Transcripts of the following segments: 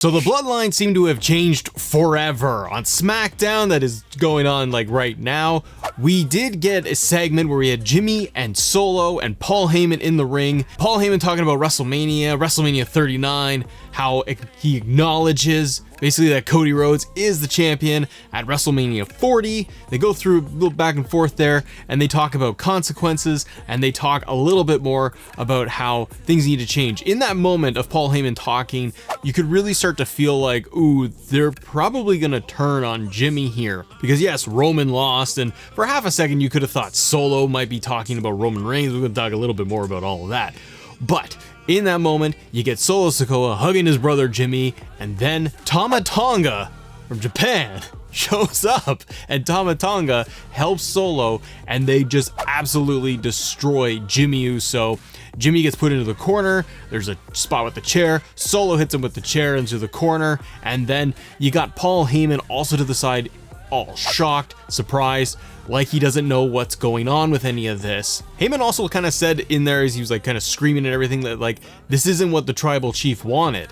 So the Bloodline seem to have changed forever. On SmackDown, that is going on like right now, we did get a segment where we had Jimmy and Solo and Paul Heyman in the ring. Paul Heyman talking about WrestleMania 39, how he acknowledges basically that Cody Rhodes is the champion at WrestleMania 40. They go through a little back and forth there, and they talk about consequences, and they talk a little bit more about how things need to change. In that moment of Paul Heyman talking, you could really start to feel like, ooh, they're probably gonna turn on Jimmy here. Because yes, Roman lost, and for half a second you could have thought Solo might be talking about Roman Reigns. We're gonna talk a little bit more about all of that. But in that moment, you get Solo Sikoa hugging his brother Jimmy, and then Tama Tonga from Japan shows up, and Tama Tonga helps Solo, and they just absolutely destroy Jimmy Uso. Jimmy gets put into the corner, there's a spot with the chair, Solo hits him with the chair into the corner, and then you got Paul Heyman also to the side, all shocked, surprised, like he doesn't know what's going on with any of this. Heyman also kind of said in there, as he was like kind of screaming and everything, that like, this isn't what the tribal chief wanted.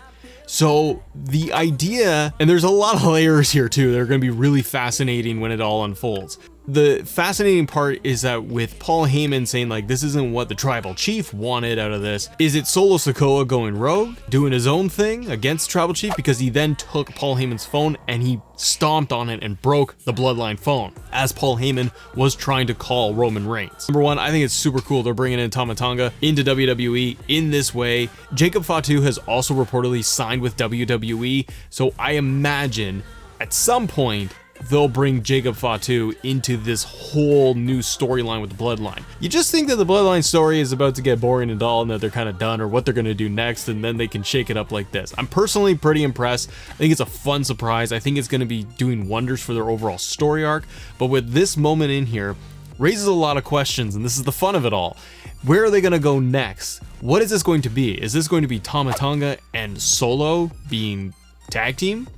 So the idea, and there's a lot of layers here too, they're going to be really fascinating when it all unfolds. The fascinating part is that with Paul Heyman saying like, this isn't what the tribal chief wanted out of this, is it Solo Sikoa going rogue, doing his own thing against tribal chief? Because he then took Paul Heyman's phone and he stomped on it and broke the Bloodline phone as Paul Heyman was trying to call Roman Reigns. Number one, I think it's super cool they're bringing in Tama Tonga into WWE in this way. Jacob Fatu has also reportedly signed with WWE, so I imagine at some point they'll bring Jacob Fatu into this whole new storyline with the Bloodline. You just think that the Bloodline story is about to get boring and dull and that they're kind of done, or what they're going to do next, and then they can shake it up like this. I'm personally pretty impressed. I think it's a fun surprise. I think it's going to be doing wonders for their overall story arc, but with this moment in here, raises a lot of questions, and this is the fun of it all. Where are they going to go next? What is this going to be? Is this going to be Tama Tonga and Solo being tag team?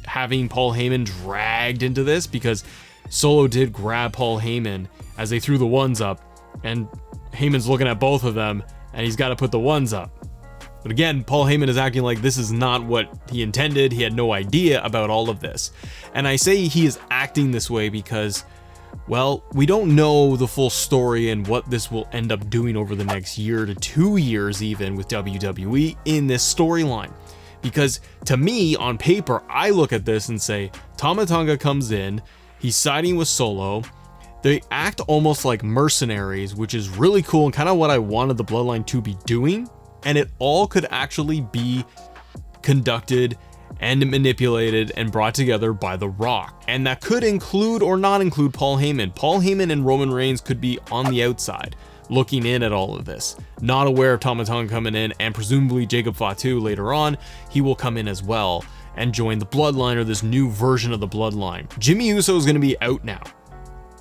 Having Paul Heyman dragged into this, because Solo did grab Paul Heyman as they threw the ones up, and Heyman's looking at both of them and he's got to put the ones up. But again, Paul Heyman is acting like this is not what he intended. He had no idea about all of this. And I say he is acting this way because, well, we don't know the full story and what this will end up doing over the next year to 2 years even with WWE in this storyline. Because to me, on paper, I look at this and say, Tama Tonga comes in, he's siding with Solo, they act almost like mercenaries, which is really cool and kind of what I wanted the Bloodline to be doing, and it all could actually be conducted and manipulated and brought together by The Rock. And that could include or not include Paul Heyman. Paul Heyman and Roman Reigns could be on the outside, looking in at all of this, not aware of Tama Tonga coming in, and presumably Jacob Fatu later on, he will come in as well and join the Bloodline, or this new version of the Bloodline. Jimmy Uso is going to be out now,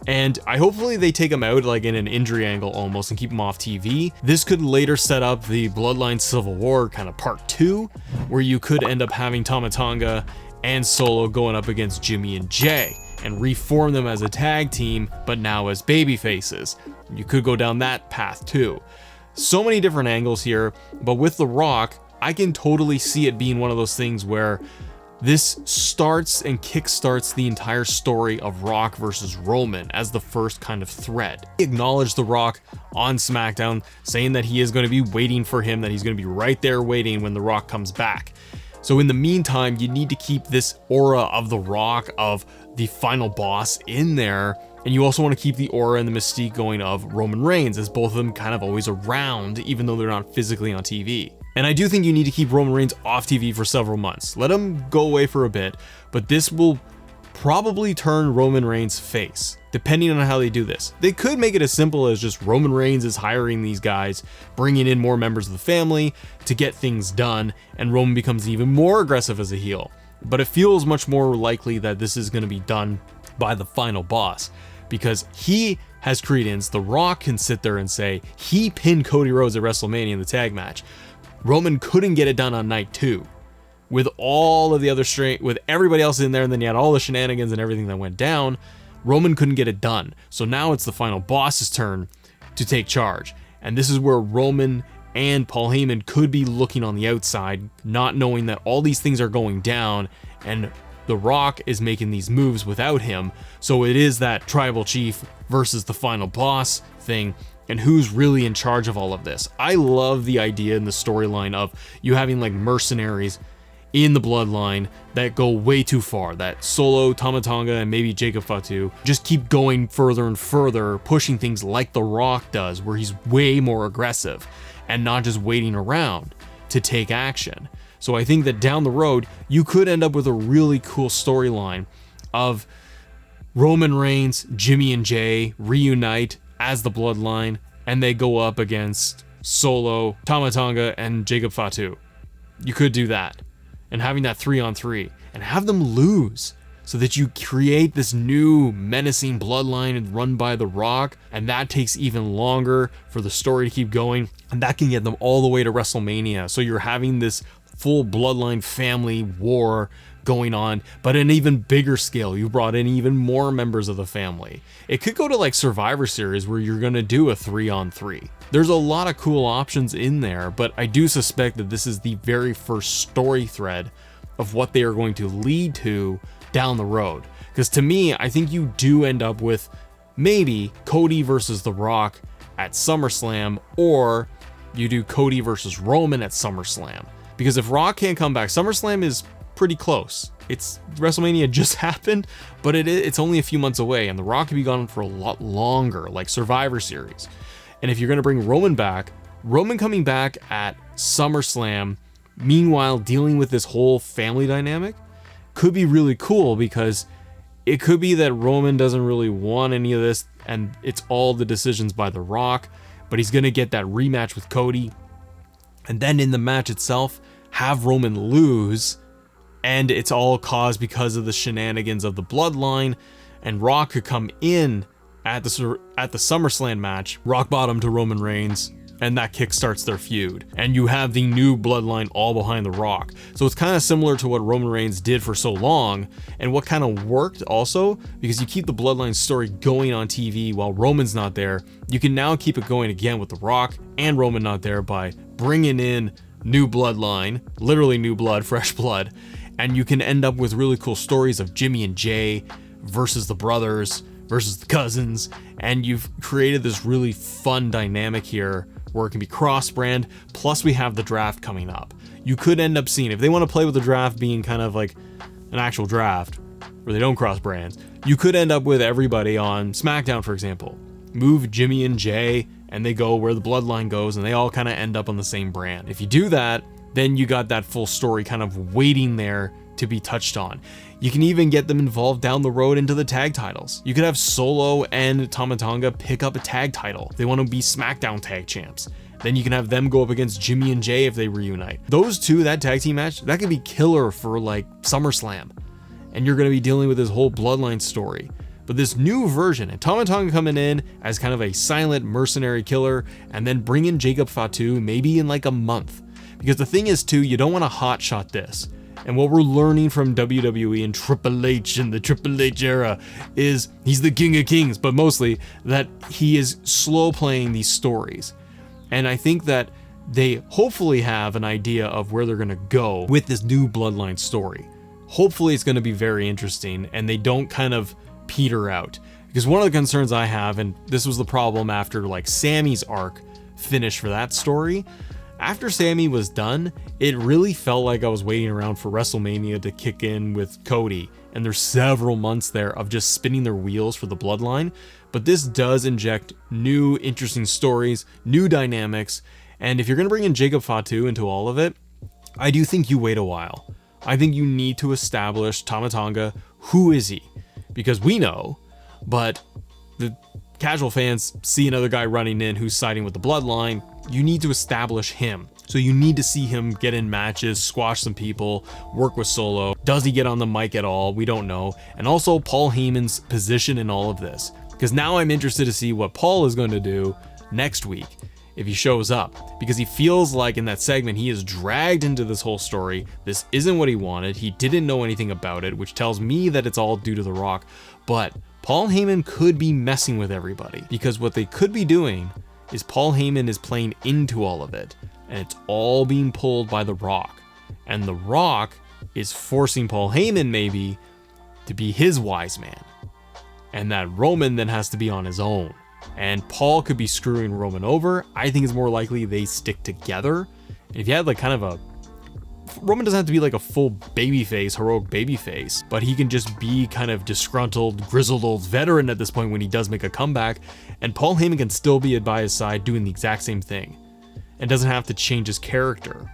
and hopefully they take him out like in an injury angle almost and keep him off TV. This could later set up the Bloodline Civil War kind of part 2, where you could end up having Tama Tonga and Solo going up against Jimmy and Jay and reform them as a tag team, but now as baby faces. You could go down that path too. So many different angles here, but with The Rock, I can totally see it being one of those things where this starts and kickstarts the entire story of Rock versus Roman as the first kind of thread. He acknowledged The Rock on SmackDown, saying that he is going to be waiting for him, that he's going to be right there waiting when The Rock comes back. So in the meantime, you need to keep this aura of The Rock, of the final boss in there, and you also want to keep the aura and the mystique going of Roman Reigns, as both of them kind of always around, even though they're not physically on TV. And I do think you need to keep Roman Reigns off TV for several months. Let him go away for a bit, but this will probably turn Roman Reigns face, depending on how they do this. They could make it as simple as just Roman Reigns is hiring these guys, bringing in more members of the family to get things done, and Roman becomes even more aggressive as a heel. But it feels much more likely that this is going to be done by the final boss, because he has credence. The Rock can sit there and say he pinned Cody Rhodes at WrestleMania in the tag match. Roman couldn't get it done on night 2 with all of the other with everybody else in there, and then you had all the shenanigans and everything that went down. Roman couldn't get it done. So now it's the final boss's turn to take charge. And this is where Roman and Paul Heyman could be looking on the outside, not knowing that all these things are going down, and The Rock is making these moves without him. So it is that tribal chief versus the final boss thing, and who's really in charge of all of this. I love the idea and the storyline of you having like mercenaries in the bloodline that go way too far, that Solo, Tama Tonga, and maybe Jacob Fatu just keep going further and further, pushing things like The Rock does, where he's way more aggressive and not just waiting around to take action. So I think that down the road, you could end up with a really cool storyline of Roman Reigns, Jimmy and Jay reunite as the bloodline, and they go up against Solo, Tama Tonga, and Jacob Fatu. You could do that, and having that 3-on-3, and have them lose, so that you create this new menacing bloodline run by The Rock, and that takes even longer for the story to keep going, and that can get them all the way to WrestleMania. So you're having this full bloodline family war going on, but an even bigger scale. You brought in even more members of the family. It could go to like Survivor Series, where you're gonna do a 3-on-3. There's a lot of cool options in there, but I do suspect that this is the very first story thread of what they are going to lead to down the road. Because to me, I think you do end up with maybe Cody versus The Rock at SummerSlam, or you do Cody versus Roman at SummerSlam. Because if Rock can't come back, SummerSlam is pretty close. It's WrestleMania just happened, but it's only a few months away, and The Rock could be gone for a lot longer, like Survivor Series. And if you're going to bring Roman back, Roman coming back at SummerSlam, meanwhile dealing with this whole family dynamic, could be really cool, because it could be that Roman doesn't really want any of this, and it's all the decisions by The Rock, but he's going to get that rematch with Cody. And then in the match itself, have Roman lose, and it's all caused because of the shenanigans of the bloodline, and Rock could come in at the SummerSlam match, rock bottom to Roman Reigns, and that kickstarts their feud. And you have the new bloodline all behind The Rock. So it's kind of similar to what Roman Reigns did for so long, and what kind of worked also, because you keep the bloodline story going on TV while Roman's not there. You can now keep it going again with The Rock and Roman not there by bringing in new bloodline, literally new blood, fresh blood, and you can end up with really cool stories of Jimmy and Jay versus the brothers versus the cousins, and you've created this really fun dynamic here where it can be cross-brand, plus we have the draft coming up. You could end up seeing, if they want to play with the draft being kind of like an actual draft where they don't cross brands, you could end up with everybody on SmackDown, for example. Move Jimmy and Jay, and they go where the bloodline goes, and they all kind of end up on the same brand. If you do that, then you got that full story kind of waiting there to be touched on. You can even get them involved down the road into the tag titles. You could have Solo and Tama Tonga pick up a tag title. They want to be SmackDown tag champs. Then you can have them go up against Jimmy and Jay if they reunite. Those two, that tag team match, that could be killer for like SummerSlam. And you're going to be dealing with this whole bloodline story. But this new version, and Tama Tonga coming in as kind of a silent mercenary killer, and then bring in Jacob Fatu maybe in like a month. Because the thing is too, you don't want to hotshot this. And what we're learning from WWE and Triple H in the Triple H era is he's the king of kings, but mostly that he is slow playing these stories. And I think that they hopefully have an idea of where they're going to go with this new bloodline story. Hopefully it's going to be very interesting, and they don't kind of peter out. Because one of the concerns I have, and this was the problem after like Sammy's arc finished for that story, after Sammy was done, it really felt like I was waiting around for WrestleMania to kick in with Cody, and there's several months there of just spinning their wheels for the bloodline. But this does inject new interesting stories, new dynamics, and if you're going to bring in Jacob Fatu into all of it, I do think you wait a while. I think you need to establish Tama Tonga. Who is he? Because we know, but the casual fans see another guy running in who's siding with the bloodline. You need to establish him. So you need to see him get in matches, squash some people, work with Solo. Does he get on the mic at all? We don't know. And also Paul Heyman's position in all of this. Because now I'm interested to see what Paul is going to do next week if he shows up. Because he feels like in that segment he is dragged into this whole story. This isn't what he wanted. He didn't know anything about it, which tells me that it's all due to The Rock. But Paul Heyman could be messing with everybody. Because what they could be doing is Paul Heyman is playing into all of it, and it's all being pulled by The Rock. And The Rock is forcing Paul Heyman maybe to be his wise man. And that Roman then has to be on his own. And Paul could be screwing Roman over. I think it's more likely they stick together. And if you had like kind of a... Roman doesn't have to be like a full babyface, heroic babyface, but he can just be kind of disgruntled, grizzled old veteran at this point when he does make a comeback. And Paul Heyman can still be by his side doing the exact same thing and doesn't have to change his character.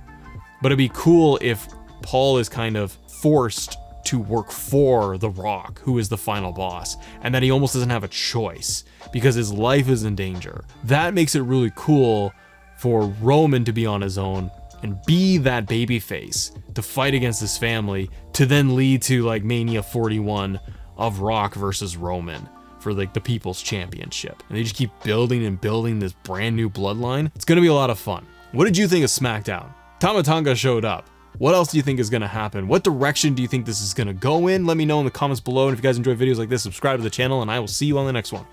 But it'd be cool if Paul is kind of forced to work for The Rock, who is the final boss, and that he almost doesn't have a choice because his life is in danger. That makes it really cool for Roman to be on his own and be that babyface to fight against his family, to then lead to like Mania 41 of Rock versus Roman for like the People's Championship. And they just keep building and building this brand new bloodline. It's gonna be a lot of fun. What did you think of SmackDown? Tama Tonga showed up. What else do you think is going to happen? What direction do you think this is going to go in? Let me know in the comments below. And if you guys enjoy videos like this, subscribe to the channel, and I will see you on the next one.